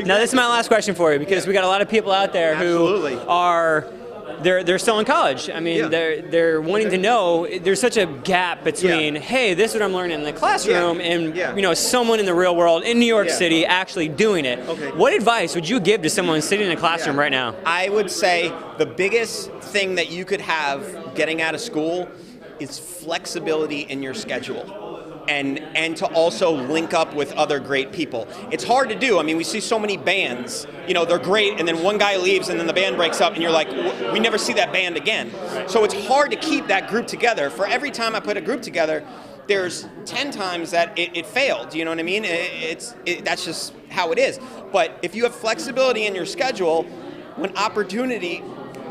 Now, this is my last question for you, because we got a lot of people out there who are they're still in college. I mean, they're wanting to know. There's such a gap between, hey, this is what I'm learning in the classroom, and you know, someone in the real world in New York City actually doing it. What advice would you give to someone sitting in a classroom right now? I would say the biggest thing that you could have getting out of school is flexibility in your schedule. And to also link up with other great people. It's hard to do. I mean, we see so many bands, you know, they're great, and then one guy leaves, and then the band breaks up, and you're like, we never see that band again. So it's hard to keep that group together. For every time I put a group together, there's 10 times that it failed, you know what I mean? That's just how it is. But if you have flexibility in your schedule, when opportunity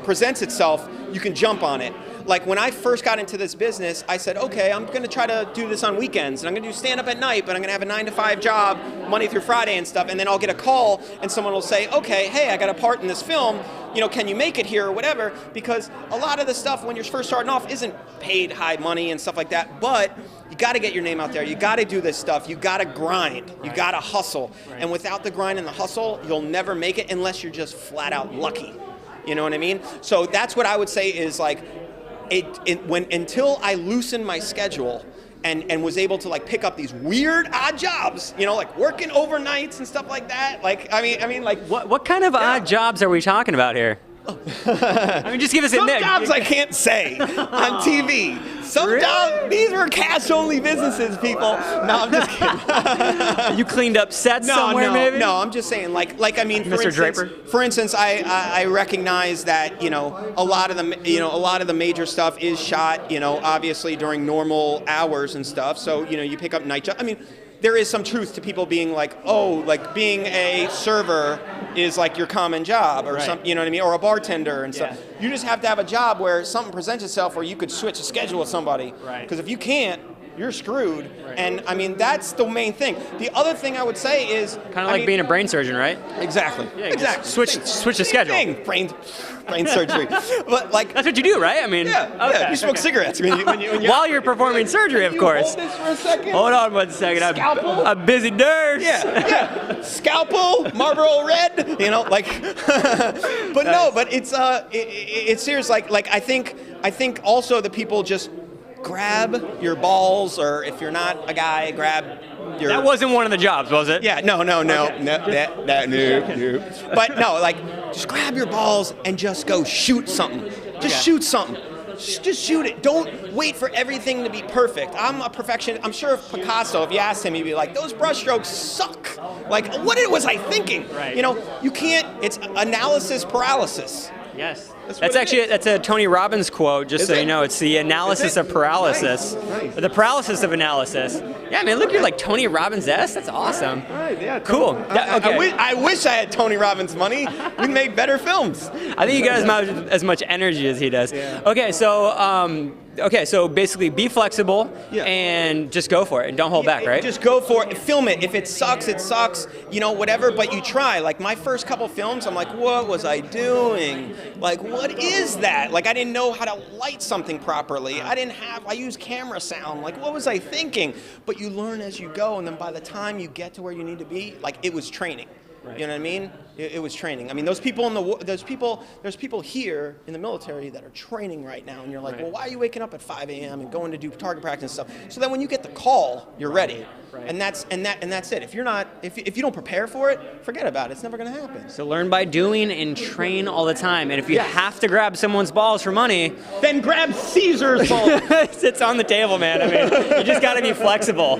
presents itself, you can jump on it. Like when I first got into this business, I said, okay, I'm gonna try to do this on weekends, and I'm gonna do stand-up at night, but I'm gonna have a 9-to-5 job, Monday through Friday and stuff, and then I'll get a call, and someone will say, okay, hey, I got a part in this film, you know, can you make it here or whatever? Because a lot of the stuff when you're first starting off isn't paid high money and stuff like that, but you gotta get your name out there, you gotta do this stuff, you gotta grind, you gotta hustle, and without the grind and the hustle, you'll never make it unless you're just flat out lucky. You know what I mean? So that's what I would say is like, until I loosened my schedule and was able to like pick up these weird odd jobs, you know, like working overnights and stuff like that. Like, I mean, like what kind of odd jobs are we talking about here? I mean, just give us some jobs I can't say on TV. Some jobs, these were cash-only businesses, people. No, I'm just kidding. You cleaned up sets somewhere, maybe? No, I'm just saying, like I mean, Mr. Draper. For instance, I recognize that, you know, a lot of the major stuff is shot, you know, obviously during normal hours and stuff. So, you know, you pick up night jobs. I mean, there is some truth to people being like, oh, like being a server is like your common job or something, you know what I mean, or a bartender and stuff. You just have to have a job where something presents itself where you could switch a schedule with somebody. Because if you can't, you're screwed. And I mean, that's the main thing. The other thing I would say is kind of like being a brain surgeon, right? Exactly. Yeah, exactly. Switch the schedule. Brain surgery. But like that's what you do, right? I mean, you smoke cigarettes when you while you're performing surgery, of course. Hold this for a second. Hold on 1 second. Scalpel. I'm a busy nurse. Yeah. Scalpel, Marlboro Red. You know, like. But no, but it's serious. Like I think also the people just grab your balls, or if you're not a guy, grab your... That wasn't one of the jobs, was it? Yeah, no. Okay. No. But no, like, just grab your balls and just go shoot something. Just shoot something. Just shoot it. Don't wait for everything to be perfect. I'm a perfectionist. I'm sure if Picasso, if you asked him, he'd be like, those brushstrokes suck. Like, what was I thinking? Right. You know, you can't, it's analysis paralysis. Yes. That's a Tony Robbins quote, just so you know. It's the analysis of paralysis. Nice. The paralysis of analysis. Yeah, man, look, you're like Tony Robbins-esque. That's awesome. Right, yeah. Cool. Okay. I wish I had Tony Robbins' money. We'd make better films. I think you got as much energy as he does. Yeah. Okay, so basically be flexible and just go for it and don't hold back, right? Just go for it. Film it. If it sucks, you know, whatever, but you try. Like my first couple films, I'm like, what was I doing? Like, what is that? Like, I didn't know how to light something properly. I used camera sound. Like, what was I thinking? But you learn as you go, and then by the time you get to where you need to be, like, it was training. Right. You know what I mean? It was training. I mean, there's people here in the military that are training right now, and you're like, well, why are you waking up at 5 a.m. and going to do target practice and stuff? So then when you get the call, you're ready. Right. And that's it. If you don't prepare for it, forget about it. It's never going to happen. So learn by doing and train all the time. And if you have to grab someone's balls for money, then grab Caesar's balls. It's on the table, man. I mean, you just got to be flexible.